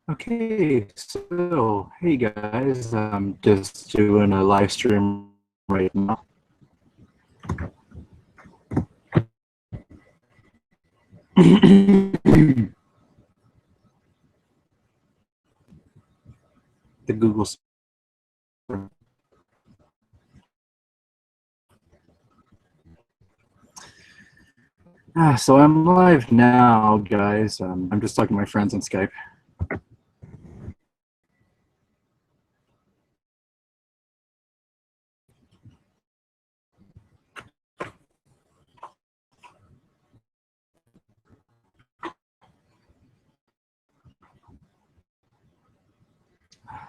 Okay, so hey guys, I'm just doing a live stream right now. The Google. So I'm live now, guys. I'm just talking to my friends on Skype.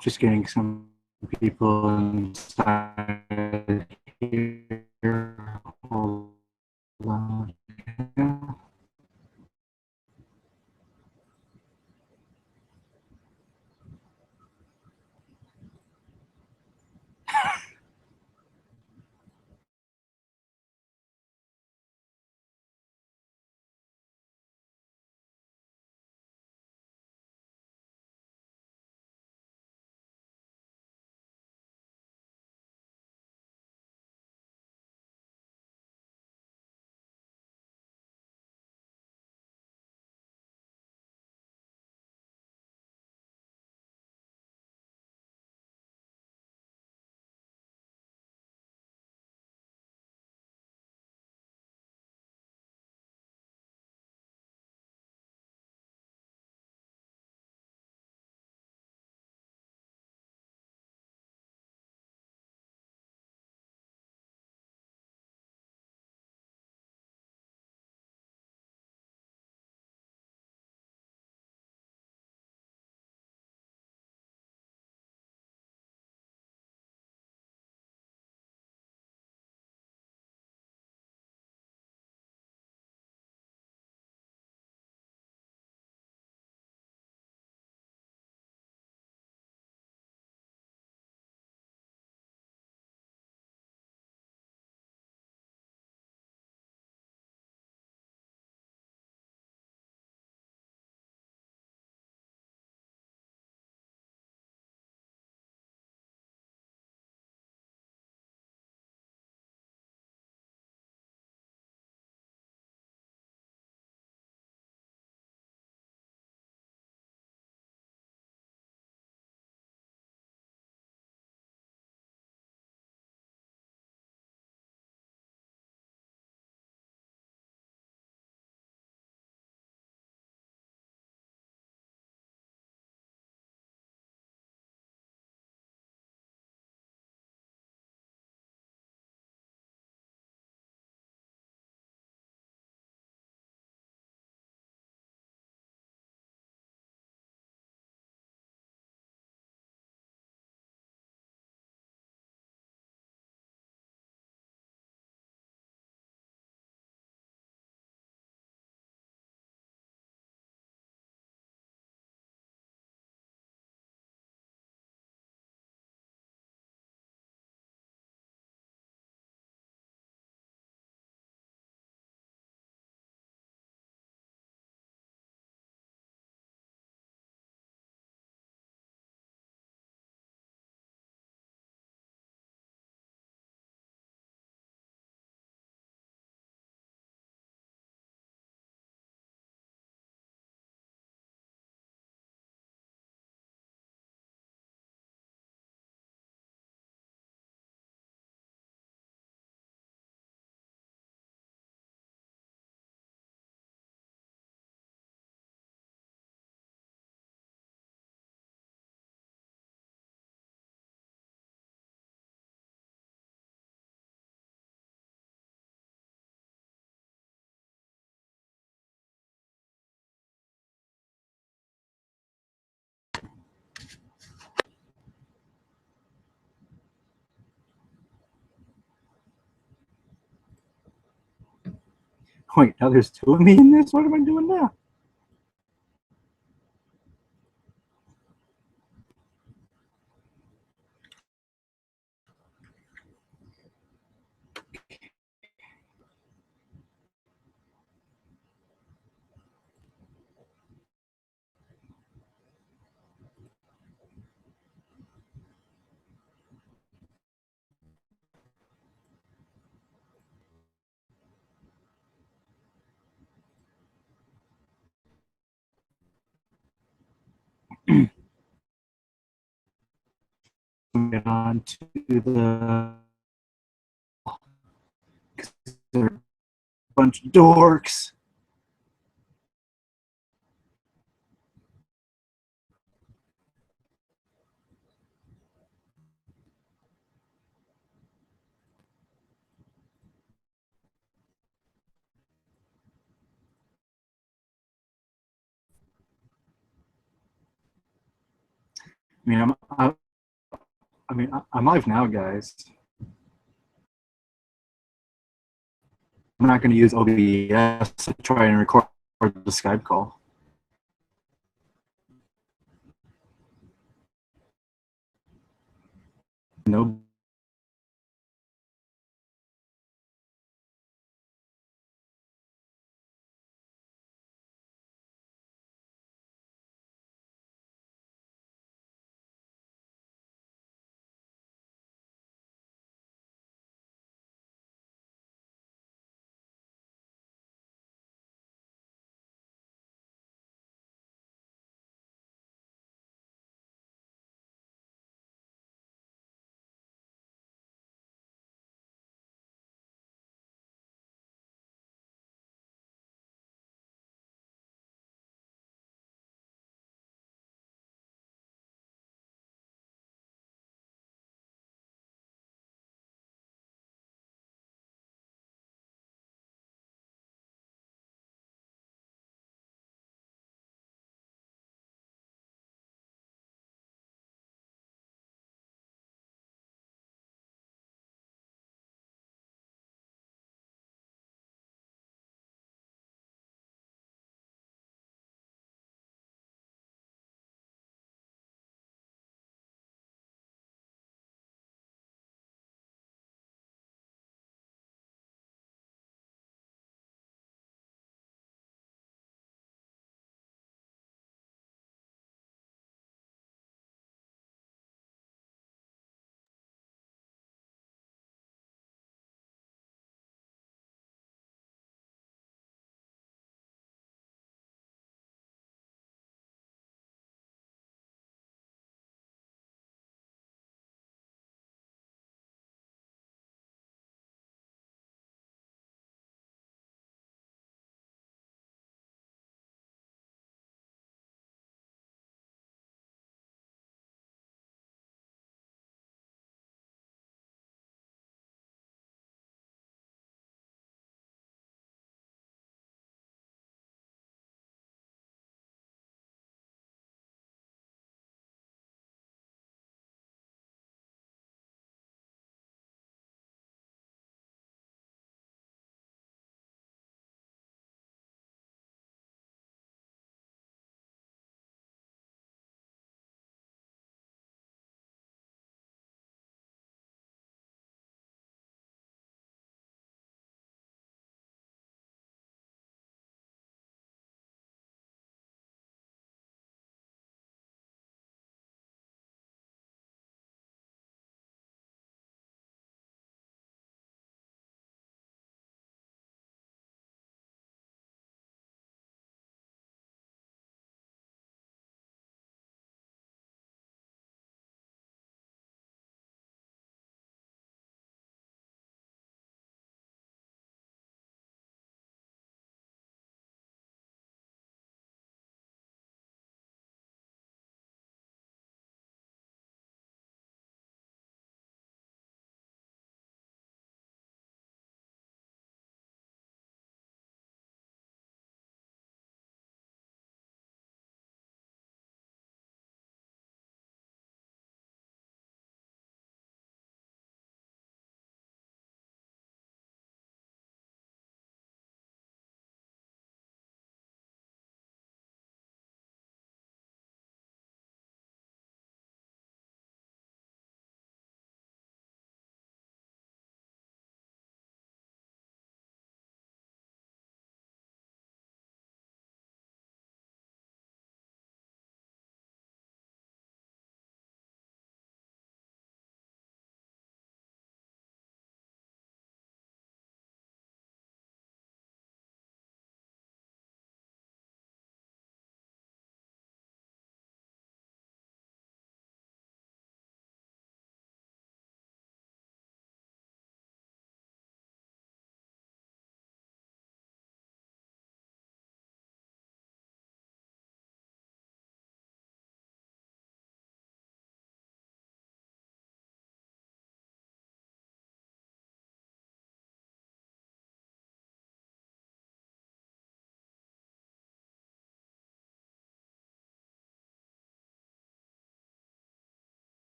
Just getting some people inside here. Hold on. Wait, now there's two of me in this? What am I doing now? Get on to the they're a bunch of dorks. I mean, I'm live now, guys. I'm not going to use OBS to try and record the Skype call. No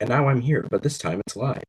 And now I'm here, but this time it's live.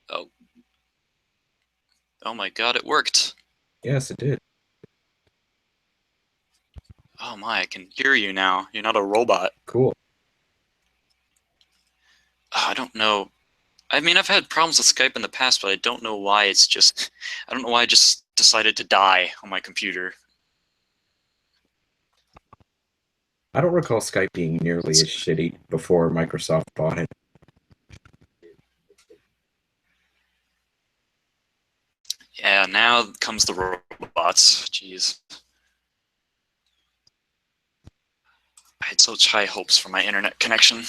Oh. Oh my god, it worked. Yes, it did. Oh my, I can hear you now. You're not a robot. Cool. I don't know. I mean, I've had problems with Skype in the past, but I don't know why it's just... I don't know why I just decided to die on my computer. I don't recall Skype being nearly as shitty before Microsoft bought it. Yeah, now comes the robots. Jeez. I had such high hopes for my internet connection.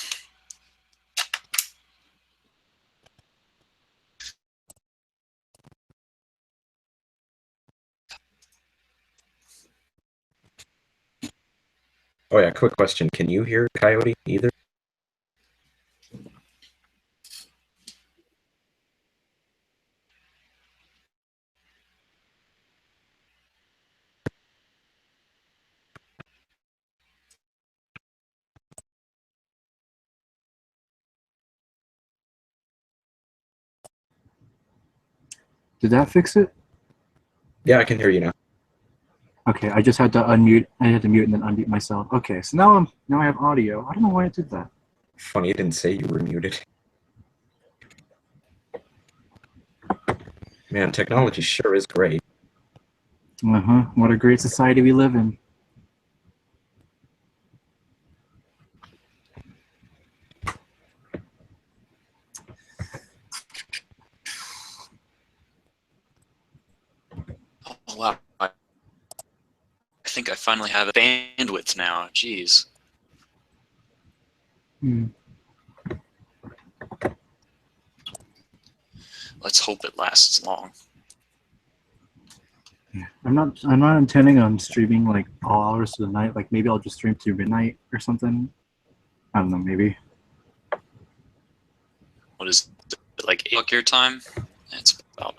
Oh yeah, quick question. Can you hear Coyote either? Did that fix it? Yeah, I can hear you now. Okay, I just had to unmute. I had to mute and then unmute myself. Okay, so now I have audio. I don't know why I did that. Funny, it didn't say you were muted. Man, technology sure is great. What a great society we live in. Oh, wow. I think I finally have bandwidth now. Jeez. Let's hope it lasts long. Yeah, I'm not intending on streaming like all hours of the night. Like maybe I'll just stream to midnight or something. I don't know, maybe. What is it, like 8 o'clock your time? It's about...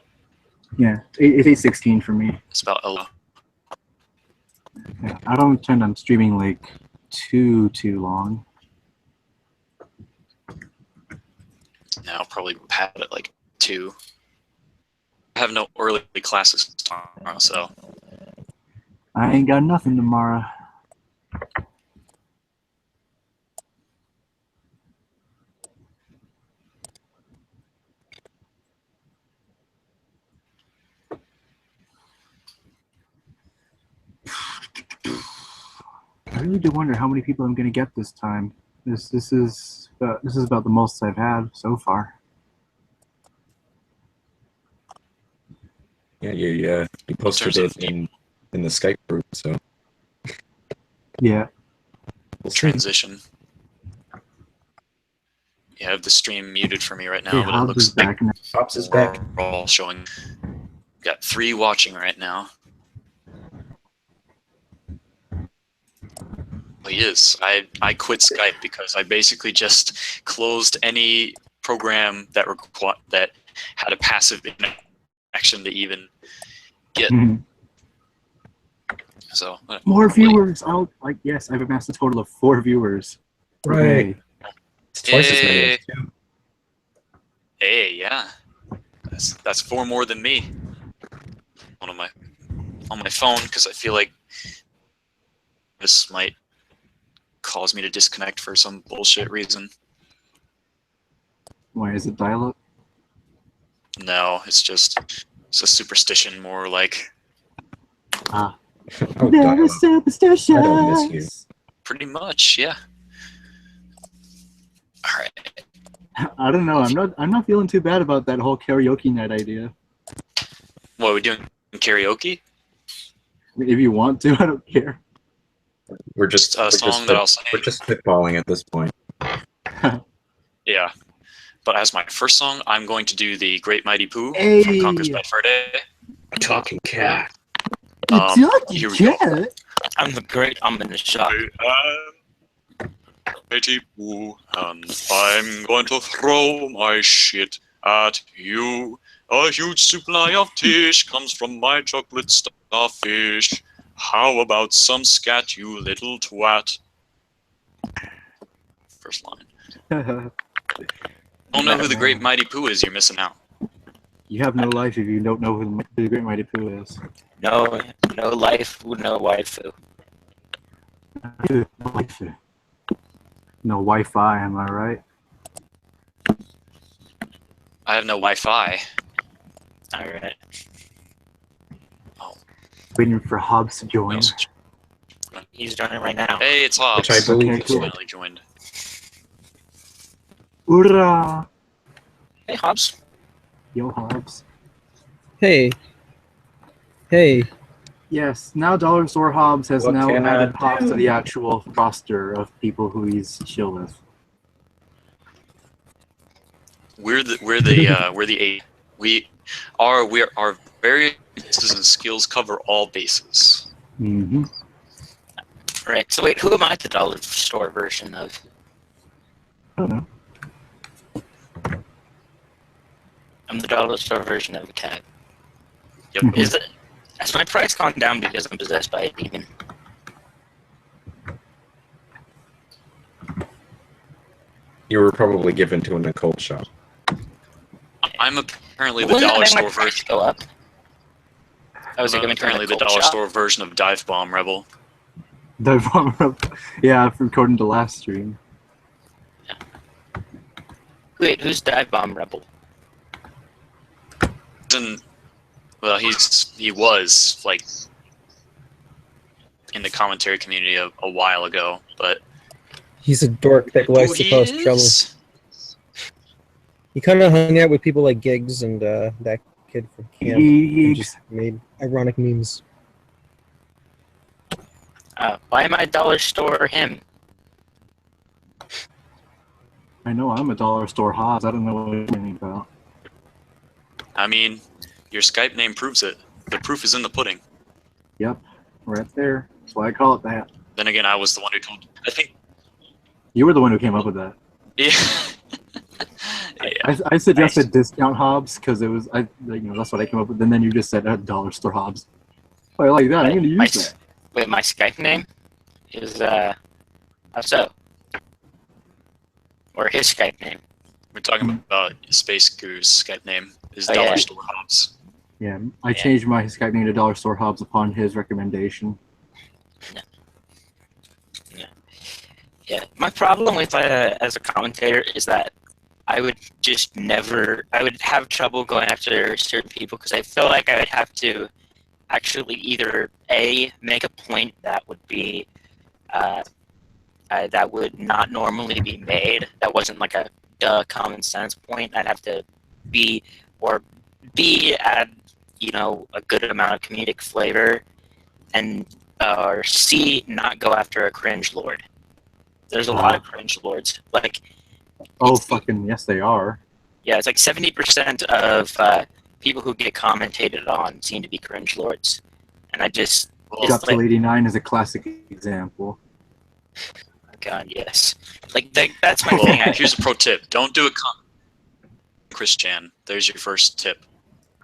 Yeah, it's 8:16 for me. It's about 11. Yeah, I don't intend on streaming like too long. Yeah, I'll probably have it like 2. I have no early classes tomorrow, so... I ain't got nothing tomorrow. really do wonder how many people I'm gonna get this time. This is about the most I've had so far. Yeah, you posted terms it of- in the Skype group, so Yeah. we'll see. transition. You have the stream muted for me right now, Hey, but it Hobbs looks is back now. Hobbs is like back. we're all showing. Got 3 watching right now. He is. I quit Skype because I basically just closed any program that that had a passive connection to even get. So More hopefully- viewers. Yes, I've amassed a total of 4 viewers. Right. Hooray. It's twice as many as 2. Hey, yeah, that's 4 more than me. On my phone, because I feel like this might cause me to disconnect for some bullshit reason. Why is it dial-up? No, it's a superstition, more like Ah. Oh, dial-up. superstitious. I don't miss you. pretty much, yeah. All right. I don't know. I'm not feeling too bad about that whole karaoke night idea. What are we doing? Karaoke? I mean, if you want to, I don't care. We're just A song that I'll sing. we're just spitballing at this point. Yeah. But as my first song, I'm going to do the Great Mighty Pooh Hey. from Conquers Bad Fur Day. Talking cat. Here we go. I'm the great ominous shot. Mighty Pooh, and I'm going to throw my shit at you. A huge supply of tish comes from my chocolate starfish. How about some scat, you little twat? First line. Don't know who the Great Mighty Pooh is, you're missing out. You have no life if you don't know who the Great Mighty Pooh is. No life, no waifu. No Wi-Fi, am I right? I have no Wi-Fi. All right. Waiting for Hobbs to join. He's joining right now. Hey, it's Hobbs. Which I believe Okay, He's cool. finally joined. Hoorah! Hey, Hobbs. Yo, Hobbs. Hey. Hey. Yes, now Dollar Store Hobbs has What now can I added Hobbs do? to the actual roster of people who he's chill with. We're our various and skills cover all bases. Mm-hmm. Right. So wait, who am I the dollar store version of? I don't know. I'm the dollar store version of a cat. Yep. Is it? Has my price gone down because I'm possessed by a demon? You were probably given to an occult shop. I'm apparently the Wouldn't that dollar make my store price version. go up? I was I'm given to apparently an the occult dollar shop. store version of Dive Bomb Rebel. Yeah, according to last stream. Wait, who's Dive Bomb Rebel? Well, he was like in the commentary community a while ago, but He's a dork that likes to cause trouble. He kind of hung out with people like Giggs and that kid from camp. And Gigs. just made ironic memes. Why am I dollar store him? I know I'm a Dollar Store Hobbs. I don't know what you're talking about. I mean, your Skype name proves it. The proof is in the pudding. Yep, right there. That's why I call it that. Then again, I was the one who told. I think. You were the one who came up with that. Yeah. Yeah. I suggested discount Hobbs because it was that's what I came up with. And then you just said Dollar Store Hobbs. Oh, I like that. I'm going to use that. Wait, my Skype name is how so? Or his Skype name? We're talking about Space Guru's Skype name is Oh, Dollar yeah. Store Hobbs. Yeah, I changed my Skype name to Dollar Store Hobbs upon his recommendation. Yeah, my problem with as a commentator is that I would just never. I would have trouble going after certain people because I feel like I would have to actually either A, make a point that would be that would not normally be made. That wasn't like a common sense point. I'd have to be, or B, add, a good amount of comedic flavor, and or C, not go after a cringe lord. There's a lot of cringe lords. Like, Oh, fucking yes, they are. yeah, it's like 70% of people who get commentated on seem to be cringe lords, and I just Got till 89 is a classic example. God, yes. Like that's my thing. Here's a pro tip: don't do a Christian. There's your first tip.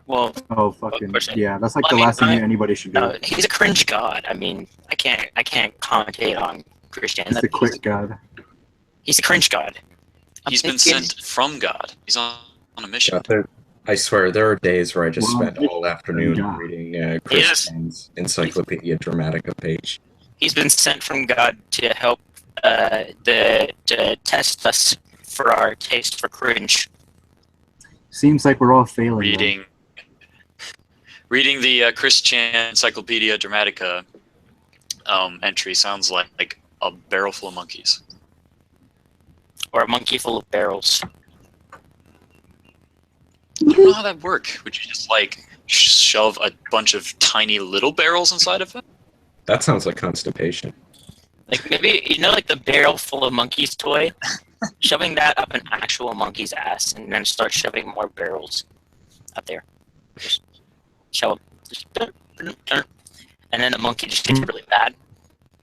Well, Oh, fucking yeah, that's like Well, the I mean, last thing anybody should do. no, he's a cringe god. I mean, I can't commentate on Christianity. It's the quick god. He's a cringe god. He's been sent from God. He's on a mission. I swear, there are days where I just spend all afternoon Yeah. reading Christian's Encyclopedia Dramatica page. He's been sent from God to help to test us for our taste for cringe. Seems like we're all failing. Reading the Christian Encyclopedia Dramatica entry sounds like a barrel full of monkeys. Or a monkey full of barrels. I don't know how that work. Would you just shove a bunch of tiny little barrels inside of it? That sounds like constipation. Like maybe like the barrel full of monkeys toy, shoving that up an actual monkey's ass, and then start shoving more barrels up there. Just shove them, and then the monkey just gets really bad.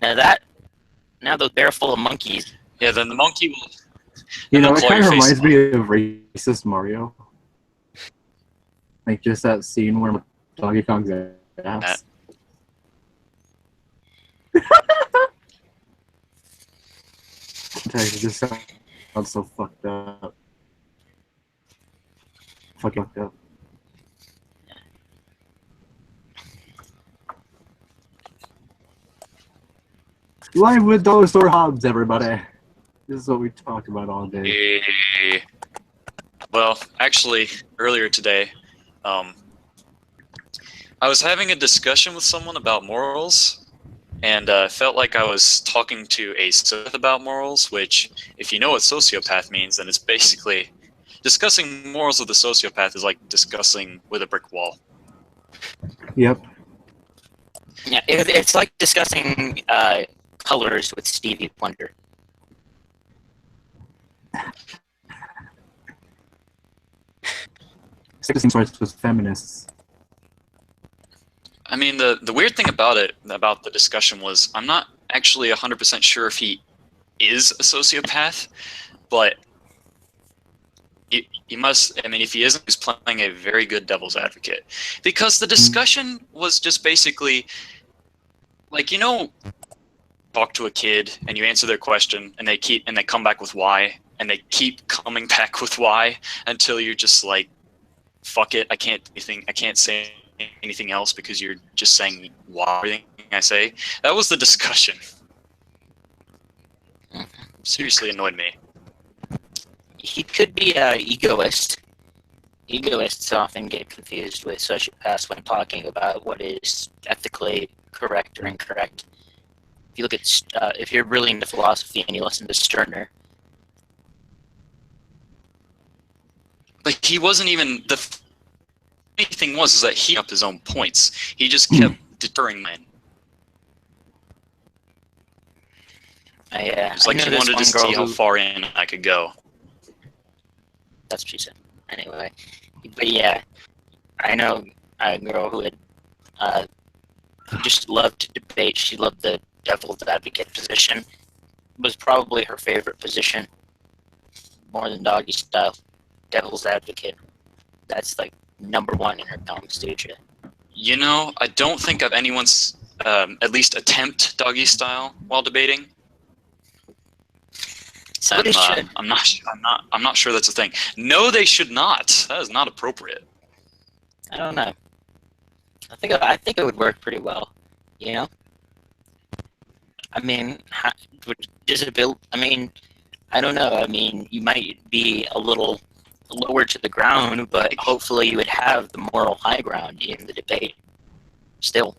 Now those barrel full of monkeys. Yeah, then the monkey will. It kind of reminds me of Racist Mario. Like just that scene where Donkey Kong's ass. It just sounds so fucked up. Fucking fucked up. Live with Dollar Store Hobbes, everybody. This is what we talk about all day. Well, actually, earlier today, I was having a discussion with someone about morals, and felt like I was talking to a sociopath about morals, which, if you know what sociopath means, then it's basically discussing morals with a sociopath is like discussing with a brick wall. Yep. Yeah, it's like discussing colors with Stevie Wonder. Same sorts with feminists. I mean, the weird thing about the discussion was I'm not actually 100% sure if he is a sociopath, but he must. I mean, if he isn't, he's playing a very good devil's advocate, because the discussion was just basically like, talk to a kid and you answer their question and they come back with why, and they keep coming back with why until you're just like, fuck it, I can't say anything else because you're just saying why everything I say. That was the discussion. Seriously annoyed me. He could be an egoist. Egoists often get confused with sociopaths when talking about what is ethically correct or incorrect. If you look at, if you're really into philosophy and you listen to Stirner, like, he wasn't even the funny thing was that he upped his own points. He just kept deterring mine. It's like he wanted to see how far in I could go. That's what she said. Anyway, but yeah, I know a girl who had just loved to debate. She loved the devil's advocate position. It was probably her favorite position, more than doggy style. Devil's advocate. That's like #1 in her conversation. I don't think I've anyone's at least attempt doggy style while debating. Somebody should. I'm not sure that's a thing. No, they should not. That is not appropriate. I don't know. I think it would work pretty well. I mean, disability. I mean, I don't know. I mean, you might be a little lower to the ground, but hopefully you would have the moral high ground in the debate. Still,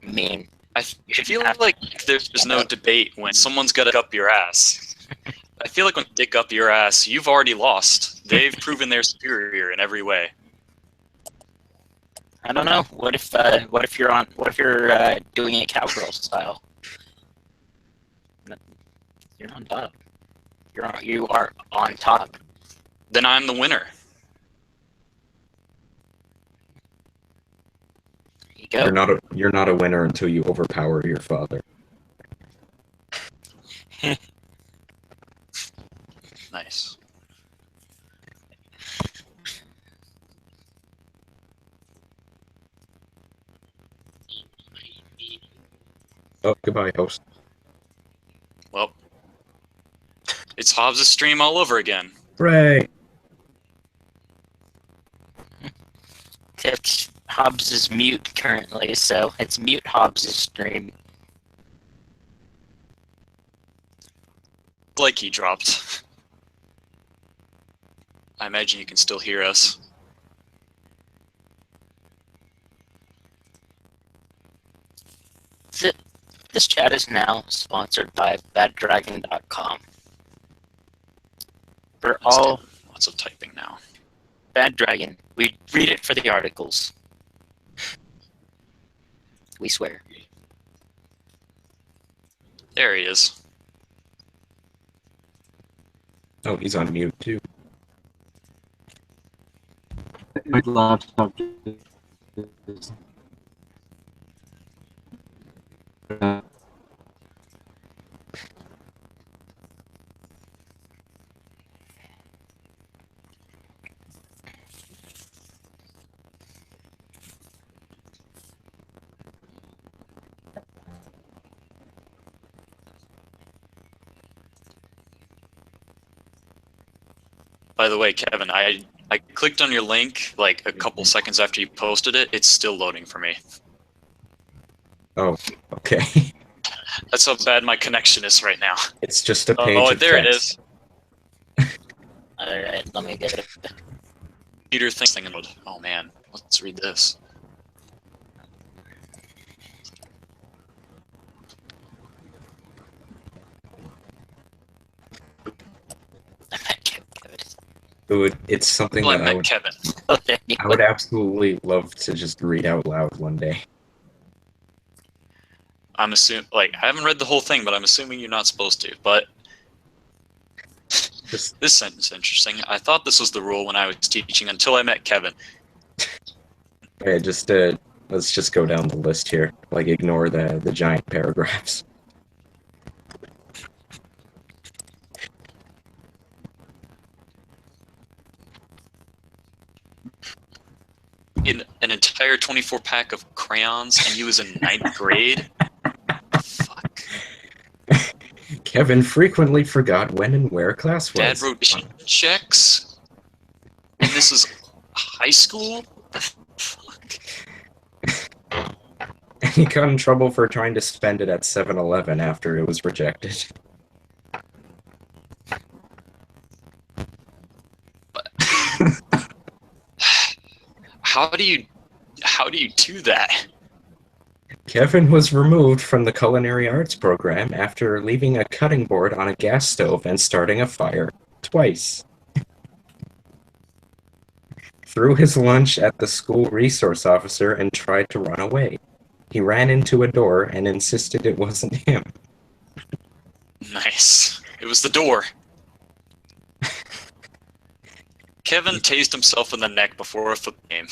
I mean, feel like there's no debate when someone's got to up your ass. I feel like when they dig up your ass, you've already lost. They've proven they're superior in every way. I don't know. What if you're doing it cowgirl style? You're on top. You are on top. Then I'm the winner. There you go. You're not a winner until you overpower your father. Nice. Oh, goodbye, host. Well, it's Hobbes' stream all over again. Hooray! Except Hobbes is mute currently, so it's mute Hobbes' stream. Like he dropped. I imagine you can still hear us. This chat is now sponsored by baddragon.com. For all Lots of typing now. Bad Dragon, we read it for the articles. We swear. There he is. Oh, he's on mute too. My laptop just... By the way, Kevin, I clicked on your link like a couple seconds after you posted it. It's still loading for me. Oh, okay. That's how bad my connection is right now. It's just a page Oh, of there text. it is. Alright, let me get it. Peter thing. Oh man, let's read this. Dude, it's something Well, I that met Kevin. I would absolutely love to just read out loud one day. I'm assuming, like, I haven't read the whole thing, but I'm assuming you're not supposed to. But Just this sentence is interesting. I thought this was the rule when I was teaching until I met Kevin. okay, let's just go down the list here. Like, ignore the giant paragraphs. In an entire 24-pack of crayons, and he was in 9th grade. Fuck. Kevin frequently forgot when and where class was. Dad wrote checks, and this is high school. Fuck. And he got in trouble for trying to spend it at 7-Eleven after it was rejected. How do you do that? Kevin was removed from the culinary arts program after leaving a cutting board on a gas stove and starting a fire twice. Threw his lunch at the school resource officer and tried to run away. He ran into a door and insisted it wasn't him. Nice. It was the door. Kevin tased himself in the neck before a football game.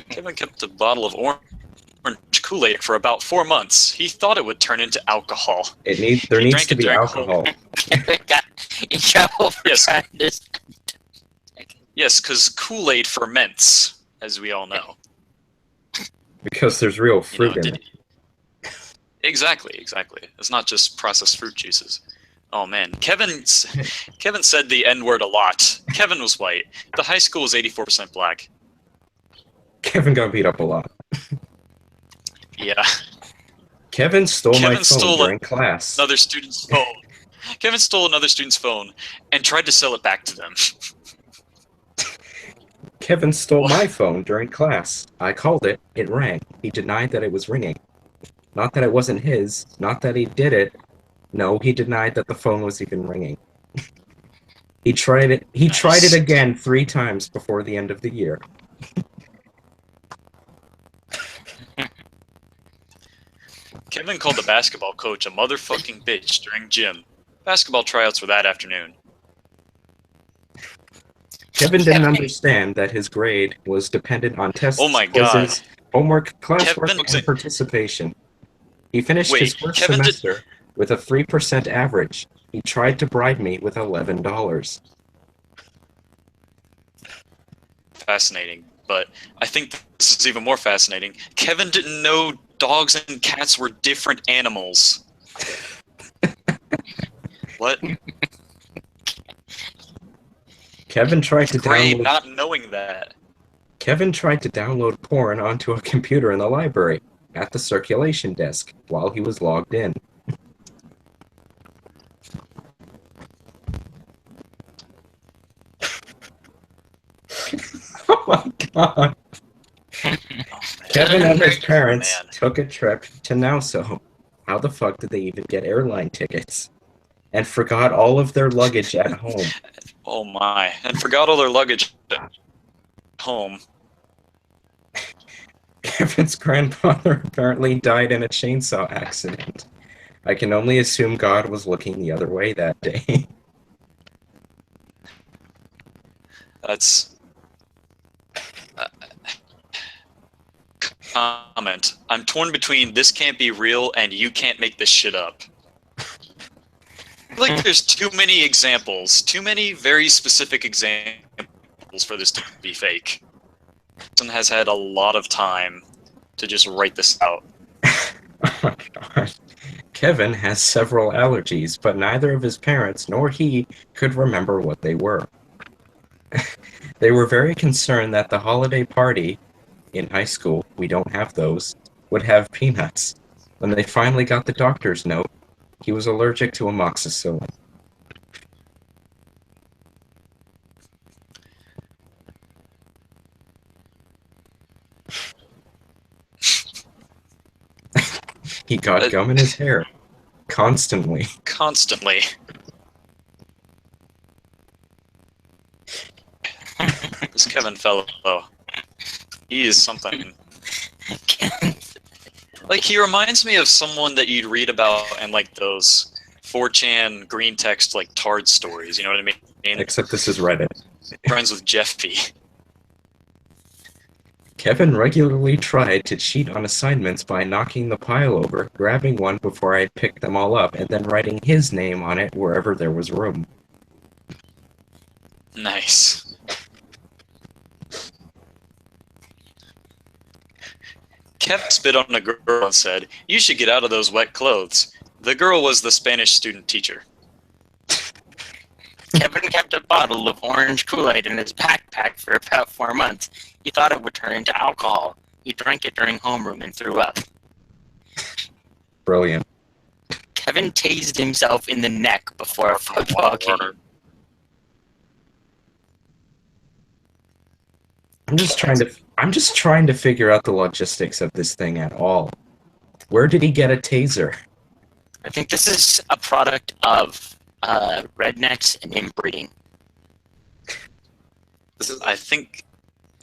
Kevin kept a bottle of orange Kool-Aid for about 4 months. He thought it would turn into alcohol. There He needs drank to it be during alcohol. Kevin got in trouble for Yes. trying to... Yes, because Kool-Aid ferments, as we all know. Because there's real You know, fruit in it. Exactly. It's not just processed fruit juices. Oh man, Kevin said the N-word a lot. Kevin was white. The high school was 84% black. Kevin got beat up a lot. Yeah. Kevin stole my Kevin phone stole during class. Another student's phone. Kevin stole another student's phone and tried to sell it back to them. Kevin stole my phone during class. I called it. It rang. He denied that it was ringing. Not that it wasn't his. Not that he did it. No, he denied that the phone was even ringing. He tried it. He tried it again 3 times before the end of the year. Kevin called the basketball coach a motherfucking bitch during gym. Basketball tryouts were that afternoon. Kevin didn't understand that his grade was dependent on tests, Oh my God. quizzes, homework, classwork, Kevin looks and participation. He finished Wait, his first Kevin did- semester with a 3% average. He tried to bribe me with $11. Fascinating, but I think this is even more fascinating. Kevin didn't know dogs and cats were different animals. What? Kevin tried to Great, download. not knowing that. Kevin tried to download porn onto a computer in the library at the circulation desk while he was logged in. Oh my God. Kevin and his parents took a trip to Nassau. How the fuck did they even get airline tickets? And forgot all of their luggage at home. Oh my. And forgot all their luggage at home. Kevin's grandfather apparently died in a chainsaw accident. I can only assume God was looking the other way that day. That's... comment. I'm torn between this can't be real and you can't make this shit up. Like there's too many examples, too many very specific examples for this to be fake. Person has had a lot of time to just write this out. Oh my God. Kevin has several allergies, but neither of his parents nor he could remember what they were. They were very concerned that the holiday party in high school, we don't have those, would have peanuts. When they finally got the doctor's note, he was allergic to amoxicillin. He got gum in his hair. Constantly. Constantly. This Kevin fellow, he is something. Like, he reminds me of someone that you'd read about in, like, those 4chan green text, like, Tard stories, you know what I mean? Except this is Reddit. Friends with Jeffy. Kevin regularly tried to cheat on assignments by knocking the pile over, grabbing one before I'd picked them all up, and then writing his name on it wherever there was room. Nice. Kev spit on a girl and said, "You should get out of those wet clothes." The girl was the Spanish student teacher. Kevin kept a bottle of orange Kool-Aid in his backpack for about 4 months. He thought it would turn into alcohol. He drank it during homeroom and threw up. Brilliant. Kevin tased himself in the neck before a football game. I'm just trying to figure out the logistics of this thing at all. Where did he get a taser? I think this is a product of rednecks and inbreeding. This is,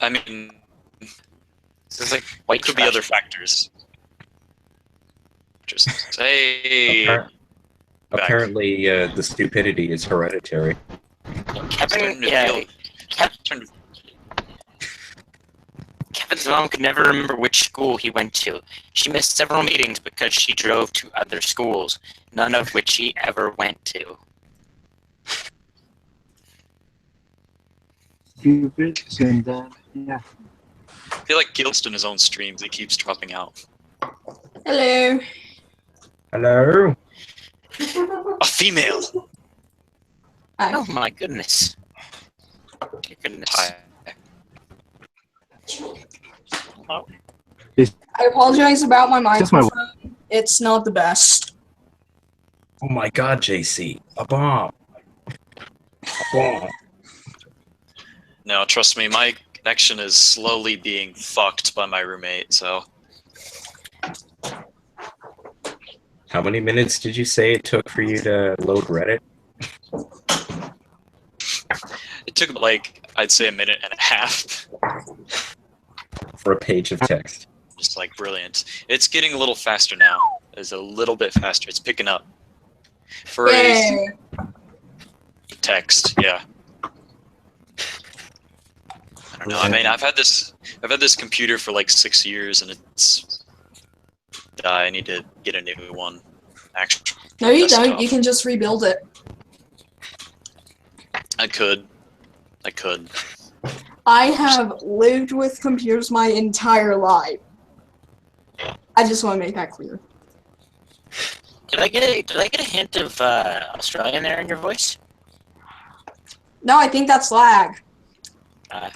I mean, this is like, White could be trash. other factors. Just say... Apparently, the stupidity is hereditary. Kevin, Starting to Kevin's mom could never remember which school he went to. She missed several meetings because she drove to other schools, none of which he ever went to. Stupid, and yeah. I feel like Gilst in his own streams, he keeps dropping out. Hello. Hello? A female! Hi. Oh my goodness. Dear goodness. Hi. I apologize about my Just my- microphone. It's not the best. Oh my God, JC. A bomb. A bomb. No, trust me, my connection is slowly being fucked by my roommate, so... How many minutes did you say it took for you to load Reddit? It took like, I'd say, a minute and a half. For a page of text. Just like brilliant. It's getting a little faster now. It's a little bit faster. It's picking up. For Yay. a text, yeah. I don't know. I mean, I've had this computer for like 6 years, and it's. I need to get a new one. Actually. No, you don't. You can just rebuild it. I could. I have lived with computers my entire life. I just want to make that clear. Did I get a hint of Australian there in your voice? No, I think that's lag. Uh,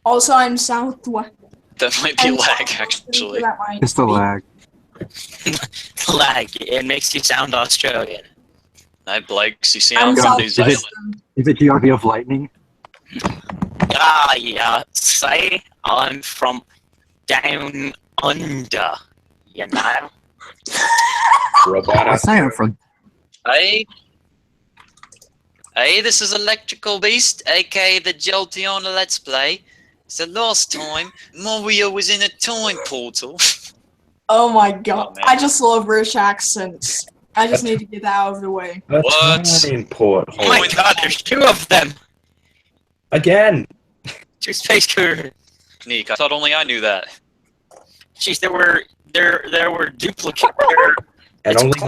Also, I'm southwest. That might be lag, actually. It's the lag. lag. It makes you sound Australian. Hi, Blake. You see, I'm I'm from New southwest. Zealand. Is it geography of lightning? Ah, yeah. Say I'm from down under. You know. Robot. I say I'm from. Hey, this is Electrical Beast, aka the Jolteon Let's Play. So last time, Mario was in a time portal. Oh my god. Oh, man. I just love British accents. I just need to get that out of the way. A What? time port. Oh my god, there's two of them! Again! Two space couriers. Neek, I thought only I knew that. Jeez, there were duplicate. And It's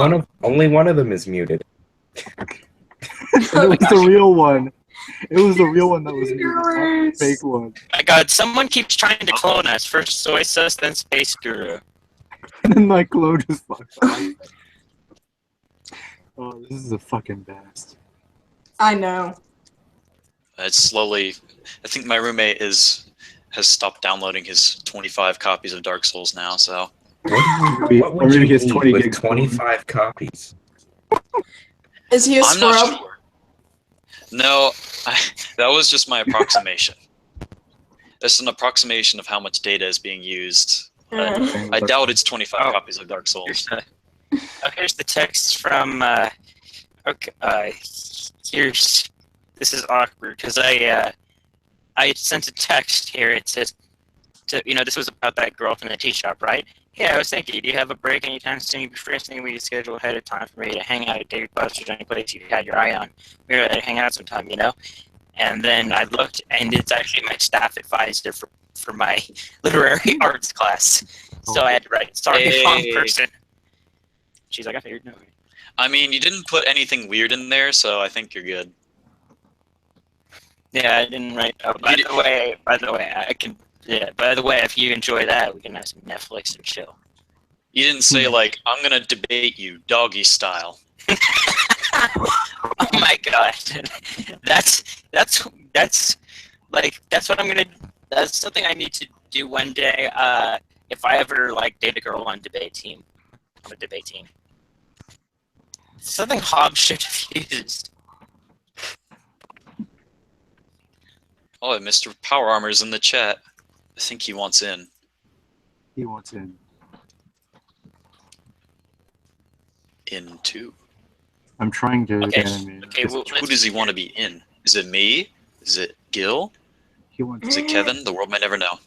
only one of them is muted. It was the real one. It was the real one that was muted, not the fake one. My god, someone keeps trying to clone us. First Soy Sus, then Space Guru. And then my clone just fucked up. Oh, this is a fucking best. I know. It's slowly. I think my roommate has stopped downloading his 25 copies of Dark Souls now. So What would you his need 20 with gigs 25 copies? Is he a I'm not scrub? sure. No, that was just my approximation. That's an approximation of how much data is being used. I doubt it's 25 copies of Dark Souls. Here's the text from. This is awkward because I sent a text here. It says, this was about that girl from the tea shop, right? Yeah, I was thinking, do you have a break anytime soon? You'd be first thing we could schedule ahead of time for me to hang out at David Buster's or any place you had your eye on. We were to hang out sometime, And then I looked, and it's actually my staff advisor for my literary arts class. So I had to write, sorry, wrong person. She's like, I figured, no. I mean, you didn't put anything weird in there, so I think you're good. Yeah, I didn't write. Oh, by the way, I can. Yeah, by the way, if you enjoy that, we can have some Netflix and chill. You didn't say like, I'm gonna debate you, doggy style. Oh my god, that's what I'm gonna. That's something I need to do one day. If I ever date a girl on a debate team. Something Hobbes should have used. Oh, Mr. Power Armor's in the chat. I think he wants in. He wants in. In too. I'm trying to Okay. get him in. Okay, well, Who does he want to be in? Is it me? Is it Gil? He wants. Is it Kevin? The world might never know.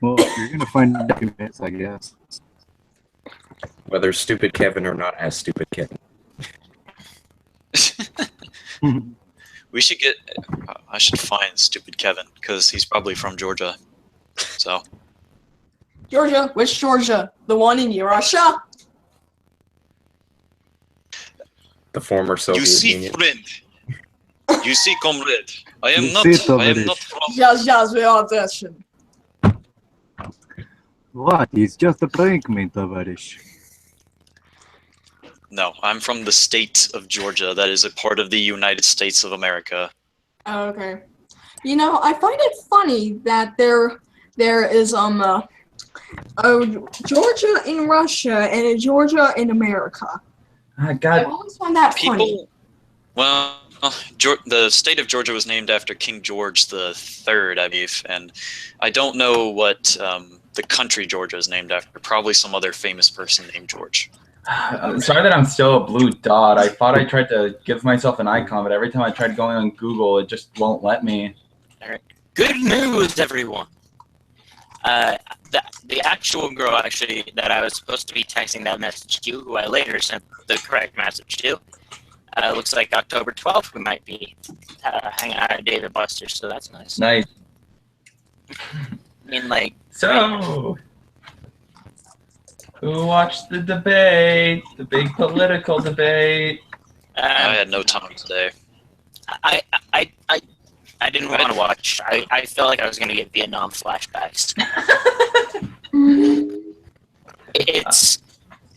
Well, you're gonna find out in a few minutes, I guess. Whether stupid Kevin or not as stupid Kevin. We should get. I should find stupid Kevin because he's probably from Georgia. So Georgia? Which Georgia? The one in Russia? The former Soviet you see, Union. friend. You see, comrade. I am You not. see, I am comrade. not from. Yes, we are Russian. What? It's just a prank, my tovarищ. No, I'm from the state of Georgia. That is a part of the United States of America. Oh, okay. I find it funny that there is a Georgia in Russia and a Georgia in America. I always find that funny. Well, the state of Georgia was named after King George III, I believe, and I don't know what the country Georgia is named after. Probably some other famous person named George. I'm sorry that I'm still a blue dot. I thought I tried to give myself an icon, but every time I tried going on Google, it just won't let me. Good news, everyone. The actual girl actually that I was supposed to be texting that message to, who I later sent the correct message to, looks like October 12th we might be hanging out at David Buster's, so that's nice. Nice. I mean, like, So, who watched the debate? The big political debate. I had no time today. I didn't want to watch. I felt like I was going to get Vietnam flashbacks.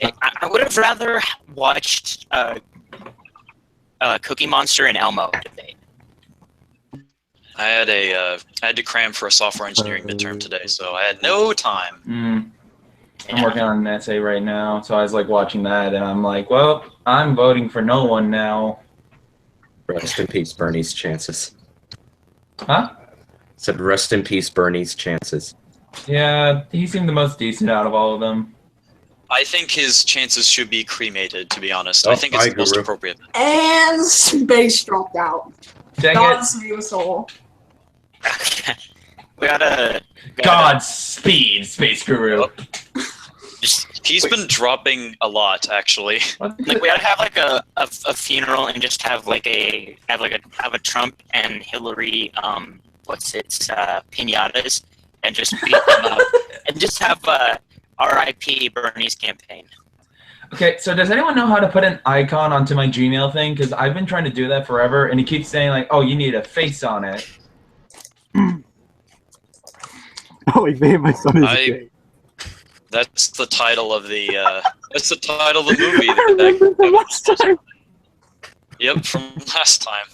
I would have rather watched Cookie Monster and Elmo debate. I had to cram for a software engineering midterm today, so I had no time. I'm working on an essay right now, so I was like watching that, and I'm like, well, I'm voting for no one now. Rest in peace, Bernie's chances. Huh? Said rest in peace, Bernie's chances. Yeah, he seemed the most decent out of all of them. I think his chances should be cremated, to be honest. I think it's the most appropriate. And space dropped out. Dang God it. save us all. Okay. We gotta Godspeed, Space Guru. He's been dropping a lot, actually. like we gotta have like a funeral and just have a Trump and Hillary pinatas and just beat them up and just have R.I.P. Bernie's campaign. Okay, so does anyone know how to put an icon onto my Gmail thing? Because I've been trying to do that forever, and he keeps saying like, "Oh, you need a face on it." Oh, my son is gay. That's the title of the. That's the title of the movie. Yep, from last time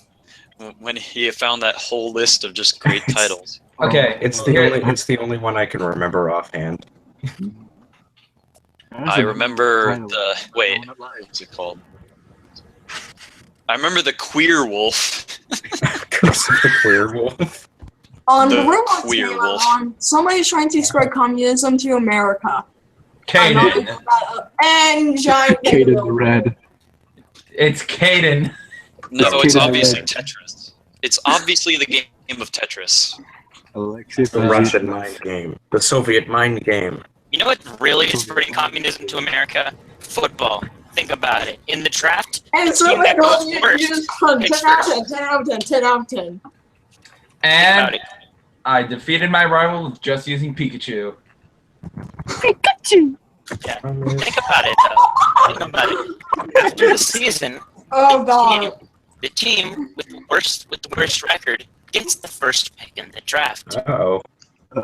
when he found that whole list of just great titles. Okay, It's the only one I can remember offhand. I remember the what's it called? I remember the Queer Wolf. Curse of the Queer Wolf. On The Roblox Queer game Wolf. somebody's trying to spread communism to America. Caden. And giant Caden Red. It's Caden. No, It's it's Caden obviously Red. Tetris. It's obviously the game of Tetris. Alexis The Russian mind game. The Soviet mind game. You know what really is spreading communism to America? Football. Think about it. In the draft, And the so team that goes you first just put 10 picks out of first. 10, 10 out of 10, 10 out of 10. Think about And it. I defeated my rival with just using Pikachu. Yeah. Think about it, though. Think about it. After the season, Oh god. the team with the worst record gets the first pick in the draft. Uh-oh.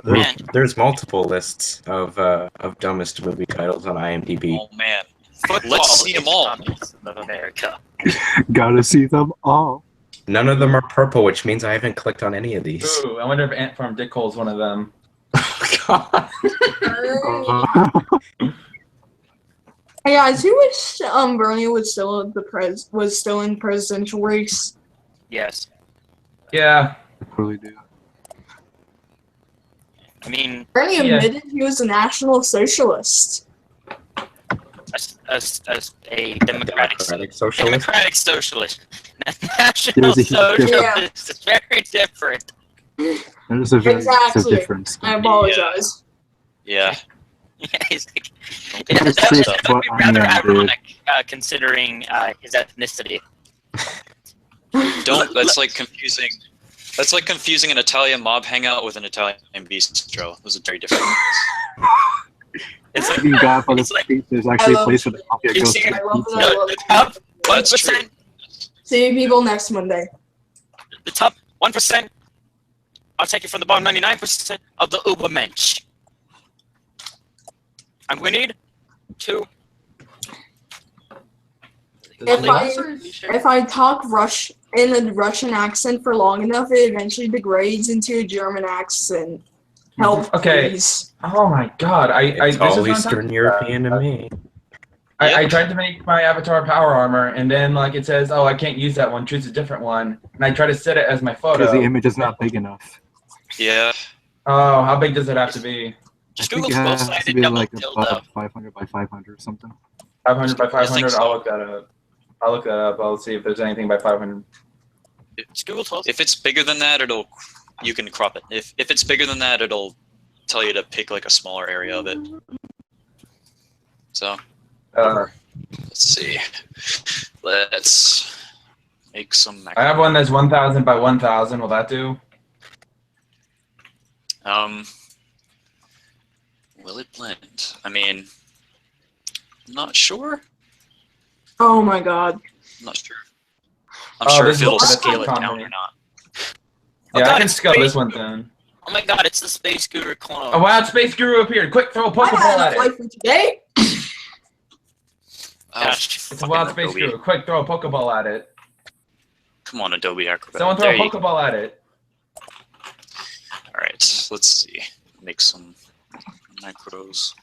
Man, There's multiple lists of dumbest movie titles on IMDb. Oh man, football let's see is them all. communism of America. Gotta see them all. None of them are purple, which means I haven't clicked on any of these. Ooh, I wonder if Ant Farm Dick Hole's one of them. God. Hey guys, who wish Bernie was still in presidential race? Yes. Yeah. I really do. I mean, Bernie Yeah. admitted he was a national socialist. as a democratic Socialist. democratic socialist. National There's a huge socialist is very different. There's a very Exactly. difference. I apologize. Yeah. Yeah, he's like, That's that just would what be I rather am, dude. ironic considering his ethnicity. Don't. That's like confusing. That's like confusing an Italian mob hangout with an Italian bistro. Those are very different things. It's like, Thank God for the it's like street. There's actually a love place where the mafia you goes see to it. I love pizza. it. I love the it. top That's 1%. See you people next Monday. The top 1%. I'll take it from the bottom 99% of the Ubermensch. I'm going to need 2. If I talk in a Russian accent for long enough, it eventually degrades into a German accent. Help, Okay. please. Oh my god. It's this all is on Eastern top- European to me. I tried to make my avatar power armor, and then like it says, oh, I can't use that one. Choose a different one. And I try to set it as my photo. Because the image is not big enough. Yeah. Oh, how big does it have to be? Just I think Google it has to full-sided be double like dildo. about 500 by 500 or something. 500 by I think 500. so. I'll look that up. I'll see if there's anything by 500. It's Google 12. If it's bigger than that, you can crop it. If it's bigger than that, it'll tell you to pick like a smaller area of it. So, let's see. Let's make some macros. I have one that's 1,000 by 1,000. Will that do? Will it blend? I mean, I'm not sure. Oh my god. I'm not sure. I'm sure this if it'll is scale it down company. or not. Yeah, God, I can it's scale this Space one Guru. then. Oh my god, it's the Space Guru clone. Oh wow, Space Guru appeared! Quick, throw a I Pokeball had at a flight it! for today. Oh, Gosh, It's a fucking wild Space Adobe. Guru. Quick, throw a Pokeball at it. Come on, Adobe Acrobat. Someone throw There a you go. Pokeball at it. Alright, let's see. Make some macros.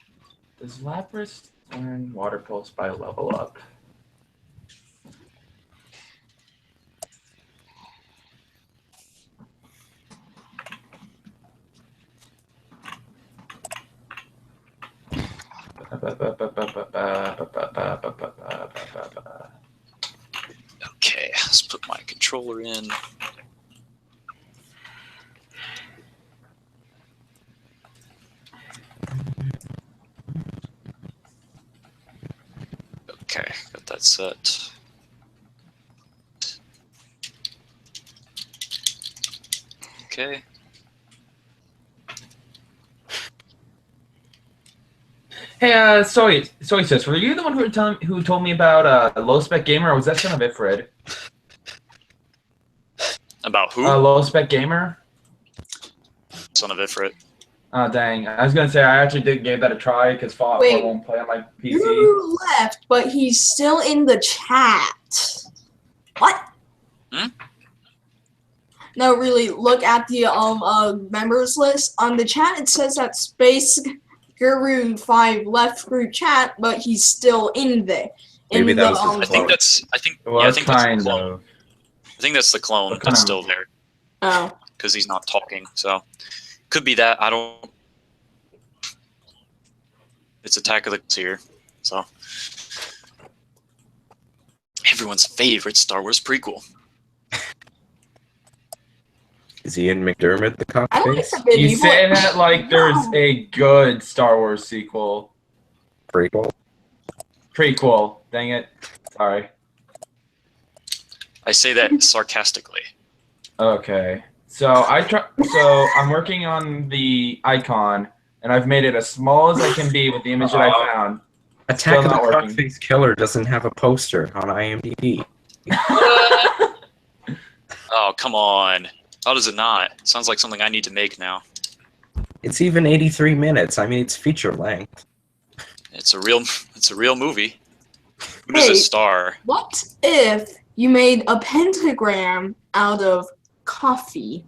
Does Lapras learn Water Pulse by level up? Okay, let's put my controller in. Okay, got that set. Okay. Hey, Soy sis, were you the one who told me about Low Spec Gamer, or was that Son of Ifrid? About who? Low Spec Gamer? Son of Ifrit. Oh dang! I was gonna say I actually did give that a try because Fall Wait. won't play on my PC. You left, but he's still in the chat. What? Hmm? No, really. Look at the members list on the chat. It says that Space Guru 5 left group chat, but he's still in there. Maybe that was his I think clone. that's. I think. Well, Yeah, I think that's the kind clone. of. I think that's the clone What that's kind still of- there Oh. because he's not talking. So, could be that. I don't. It's Attack of the Clones here, so everyone's favorite Star Wars prequel. Is Ian McDermott the I don't cockface? like the You medieval. say that like there's No. a good Star Wars sequel. Prequel? Prequel. Dang it. Sorry. I say that sarcastically. Okay. So I'm working on the icon, and I've made it as small as I can be with the image that I found. Attack Still of the not working. Cockface Killer doesn't have a poster on IMDb. Oh, come on. How does it not? Sounds like something I need to make now. It's even 83 minutes. I mean, it's feature length. It's a real movie. Who does Hey. it star? What if you made a pentagram out of coffee?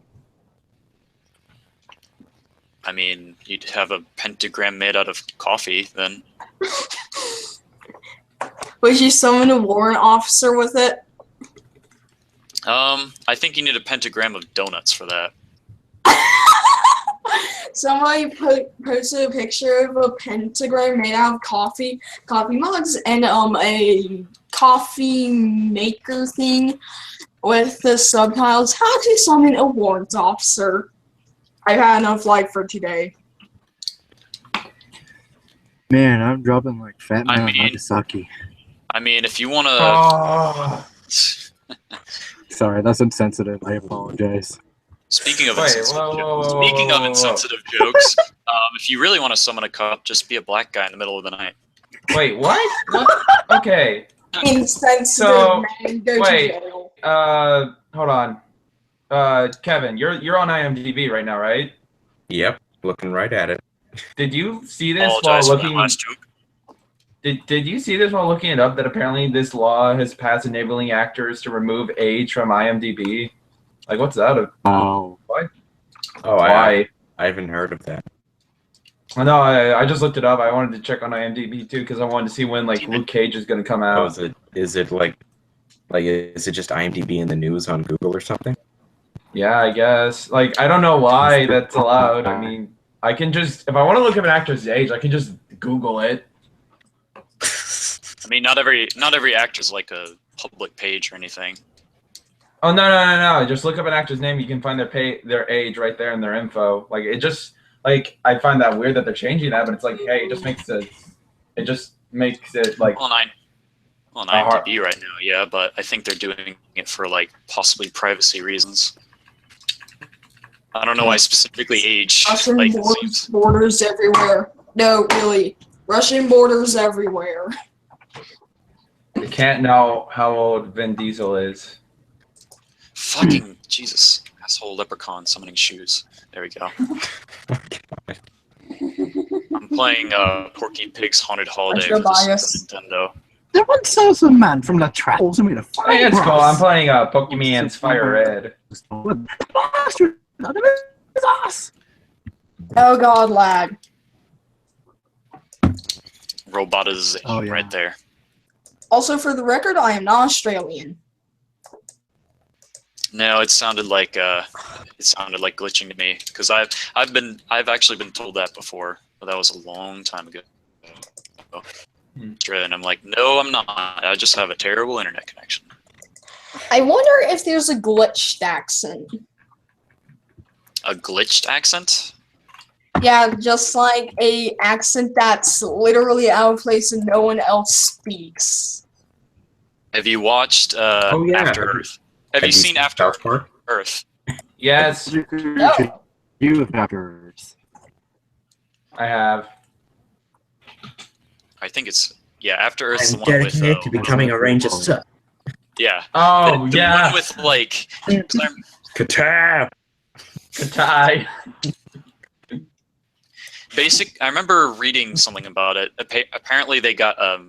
I mean, you'd have a pentagram made out of coffee, then. Would you summon a warrant officer with it? I think you need a pentagram of donuts for that. Somebody posted a picture of a pentagram made out of coffee mugs, and a coffee maker thing with the subtitles, "How to summon a warrant officer." I've had enough life for today. Man, I'm dropping like Fat I Man mean- Nagasaki. I mean, if you want to. Oh. Sorry, that's insensitive. I apologize. Speaking of Wait, insensitive whoa, jokes, whoa, whoa, speaking whoa, of whoa, whoa. insensitive jokes, if you really want to summon a cop, just be a black guy in the middle of the night. Wait, what? What? Okay. Insensitive, So, man. Go wait. to jail. Hold on. Kevin, you're on IMDb right now, right? Yep, looking right at it. Did you see this while Apologize for that looking? last joke. Did you see this while looking it up? That apparently this law has passed enabling actors to remove age from IMDb. Like, what's that? Oh, Oh, Why? I haven't heard of that. No, I just looked it up. I wanted to check on IMDb too because I wanted to see when like Luke Cage is gonna come Oh, out. is it like is it just IMDb in the news on Google or something? Yeah, I guess. Like, I don't know why that's allowed. I mean, I can just if I want to look up an actor's age, I can just Google it. I mean, not every actor's like a public page or anything. Oh no! Just look up an actor's name. You can find their age right there in their info. Like it just like I find that weird that they're changing that, but it's like, hey, it just makes it like on IMDb right now, yeah, but I think they're doing it for like possibly privacy reasons. I don't know why specifically age. Russian Like, borders everywhere. No, really, Russian borders everywhere. They can't know how old Vin Diesel is. Fucking Jesus, asshole leprechaun summoning shoes. There we go. I'm playing Porky Pig's Haunted Holiday for the Super Nintendo. There once was a man from La Travels and made a fire. Hey, it's cool. I'm playing Pokemon's Fire Red. Bastard! Look at his ass! Oh god, lag. Robotization yeah. right there. Also, for the record, I am not Australian. No, it sounded like glitching to me because I've actually been told that before, but that was a long time ago. And I'm like, no, I'm not. I just have a terrible internet connection. I wonder if there's a glitched accent. A glitched accent? Yeah, just like a accent that's literally out of place and no one else speaks. Have you watched After Earth? Have you seen After Earth? Yes, No. You have After Earth. I have. I think it's After Earth. I'm dedicated to becoming a ranger sub. Yeah. Oh the yeah. one with like. Katab. Katai. I remember reading something about it. Apparently, they got a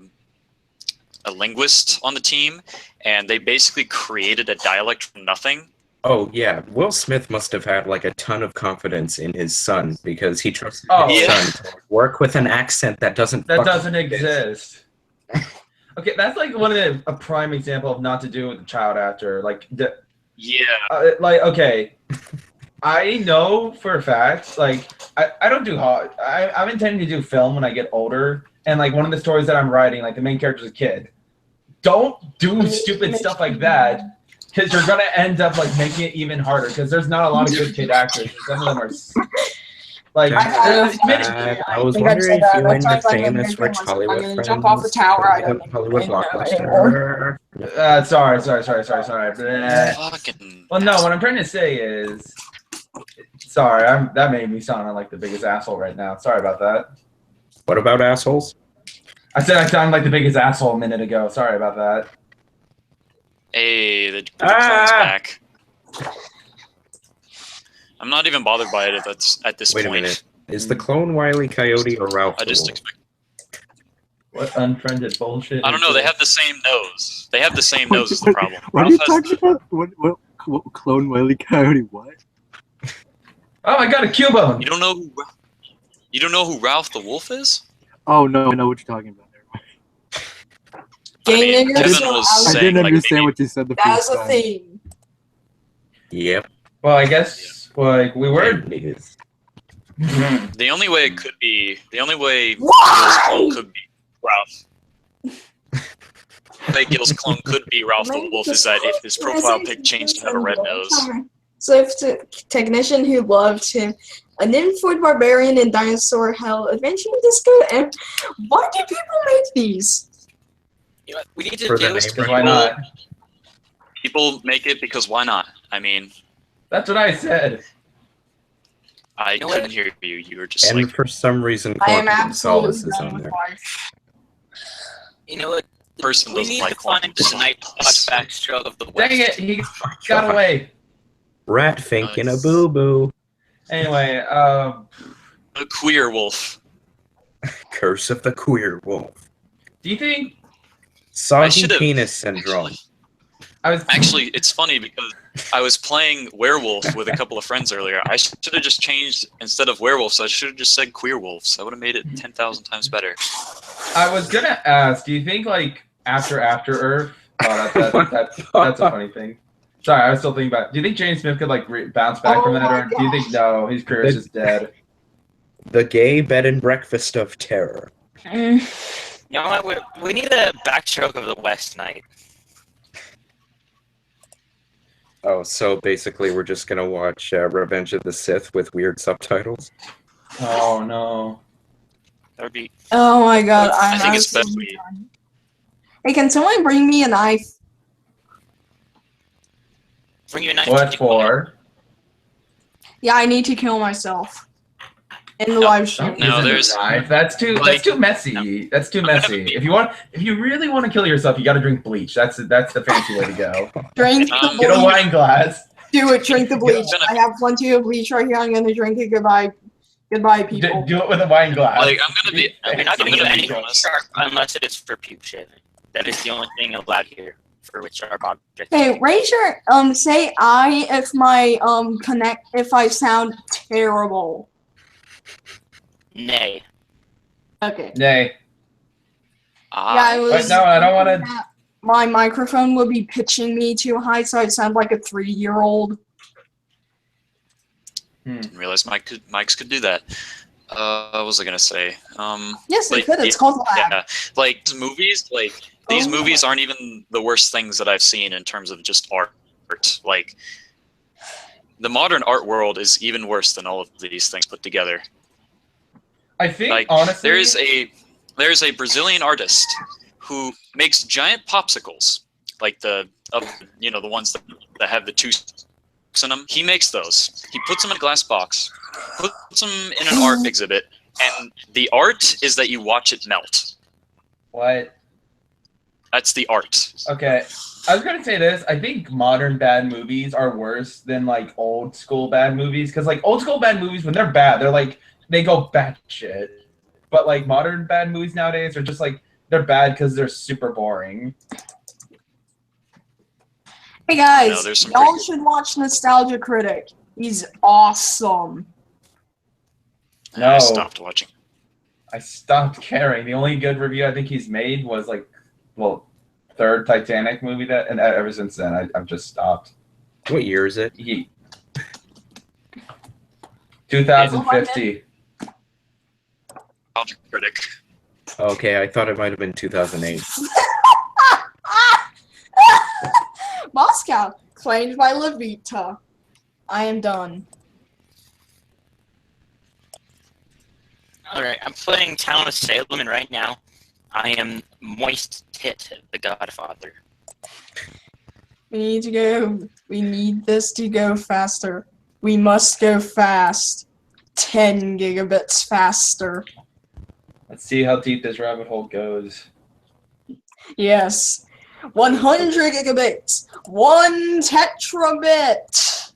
linguist on the team, and they basically created a dialect from nothing. Oh yeah, Will Smith must have had like a ton of confidence in his son because he trusted his son to work with an accent that doesn't exist. Okay, that's like a prime example of not to do with a child actor. Like okay, I know for a fact. Like I don't do I'm intending to do film when I get older, and like one of the stories that I'm writing, like the main character's a kid. Don't do stupid stuff like that. Because you're gonna end up like making it even harder. Because there's not a lot of good kid actors. Some of them are like. I was wondering if you and your famous rich Hollywood friends jump off the tower. I don't Hollywood blockbuster. Sorry. Fucking. Well, no. What I'm trying to say is, sorry. That made me sound like the biggest asshole right now. Sorry about that. What about assholes? I said I sounded like the biggest asshole a minute ago. Sorry about that. Hey, the clone's back. I'm not even bothered by it if that's at this point. Wait a minute. Is the clone Wile E. Coyote or Ralph? I just expect. What unfriended bullshit? I don't know. They have the same nose. They have the same nose is the problem. What are you talking about? What clone Wile E. Coyote? What? Oh, I got a Cubone. You don't know who Ralph the Wolf is? Oh no, I know what you're talking about. I mean, Kevin was I saying, didn't understand maybe, what you said the That's first a time. thing. Yep. Well, I guess like we were. The only way Gil's clone could be Ralph. The way Gil's clone could be Ralph the Wolf is that if his profile pic changed to have a red nose. So if the technician who loved him, a nymphoid barbarian in Dinosaur Hell, Adventure in Disco, and why do people make these? You know, we need to For the deal with name, Why not? People make it because why not? I mean, That's what I said. I couldn't hear you. You were just And like, for some reason, I am Quantum absolutely Solace is done on with there. life. You know what? person We doesn't need like to find Quantum the Solace. Nightbot backstroke of the West. Dang it, he got away. Rat Fink in a Nice. boo boo. Anyway, A queer wolf. Curse of the queer wolf. do you think Soggy should've- penis syndrome. I was Actually, it's funny because I was playing werewolf with a couple of friends earlier. I should have just changed, instead of werewolves, I should have just said queer wolves. That would have made it 10,000 times better. I was gonna ask, do you think like after Earth? Oh, that's a funny thing. Sorry, I was still thinking about it. Do you think James Smith could like bounce back from that, or do you think no, his career is just dead? The gay bed and breakfast of terror. You know what? We need a backstroke of the West tonight. Oh, so basically we're just gonna watch Revenge of the Sith with weird subtitles? Oh no. That would be. Oh my god, I think it's best absolutely done. Hey, can someone bring me a knife? Bring you a knife. What for? Yeah, I need to kill myself. In the live stream. No, Isn't there's- a knife. That's too messy. That's too messy. If you really want to kill yourself, you got to drink bleach. That's the fancy way to go. Drink the Get Get a bleach. wine glass. Do it, drink the bleach. gonna- I have plenty of bleach right here. I'm gonna drink it. Goodbye. Goodbye, people. Do it with a wine glass. Like, I'm gonna be You're not gonna I'm get gonna any be honest. sharp unless it is for puke shaving. That is the only thing allowed here for which sharp objects. Hey, raise your say I if my if I sound terrible. Nay. Okay. Nay. Yeah, I was. But no, I don't want to. My microphone would be pitching me too high, so I'd sound like a 3-year-old. Didn't realize mics could do that. What was I gonna say? Yes, they like, could. It's called lag. Yeah, like movies, like these Oh. movies aren't even the worst things that I've seen in terms of just art. Like the modern art world is even worse than all of these things put together. I think Like honestly, there's a Brazilian artist who makes giant popsicles, like the ones that have the two sticks in them. He makes those. He puts them in a glass box, puts them in an art exhibit, and the art is that you watch it melt. what? That's the art. Okay, I was gonna say this. I think modern bad movies are worse than like old school bad movies, because like old school bad movies, when they're bad, they're like they go batshit. But like modern bad movies nowadays are just like they're bad because they're super boring. Hey guys, No, there's some y'all pretty- should watch Nostalgia Critic. He's awesome. And I No. stopped watching. I stopped caring. The only good review I think he's made was like, third Titanic movie and ever since then I've just stopped. What year is it? 2050. Critic. Okay, I thought it might have been 2008. Moscow, claimed by Levita. I am done. Alright, I'm playing Town of Salem, and right now, I am Moist Tit, the Godfather. We need to go. We need this to go faster. We must go fast. 10 gigabits faster. Let's see how deep this rabbit hole goes. Yes. 100 gigabits. 1 tetrabit.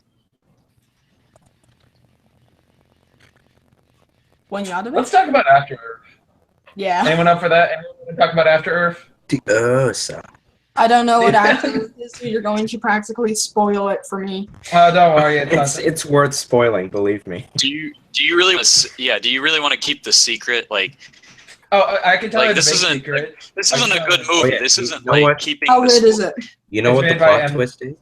1 yard of Let's it? talk about After Earth. Yeah. Anyone up for that? Anyone want to talk about After Earth? I don't know what After is, so you're going to practically spoil it for me. Don't worry. It's worth spoiling, believe me. Do you really do you really want to keep the secret? Like Oh, I can tell Like, you the this big isn't- secret. this isn't a good movie. Oh, yeah. This isn't You know like what? keeping How this good is it? You know It's what the made by plot M. twist is?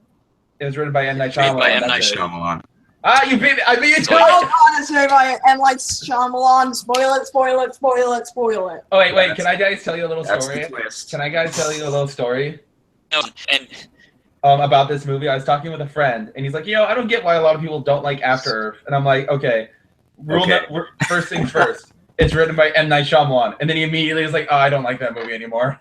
It was written by M. Night Made by Shyamalan. M. Night that's it. Shyamalan. Ah, you beat me! I beat you to Oh, it! Oh god, it's made by M. Like Shyamalan. Spoil it, spoil it, spoil it, spoil it. Oh wait! Can I guys tell you a little That's story? the twist. Can I guys tell you a little story and about this movie? I was talking with a friend, and he's like, I don't get why a lot of people don't like After Earth. And I'm like, okay, first things first. It's written by M. Night Shyamalan. And then he immediately was like, oh, I don't like that movie anymore.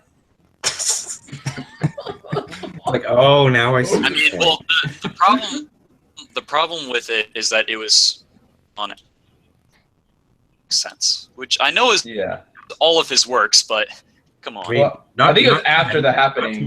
Like, oh, now I see. I mean, well, the problem with it is that it was on sense, which I know is Yeah. all of his works, but come on. Wait, Well, I think it was after The Happening.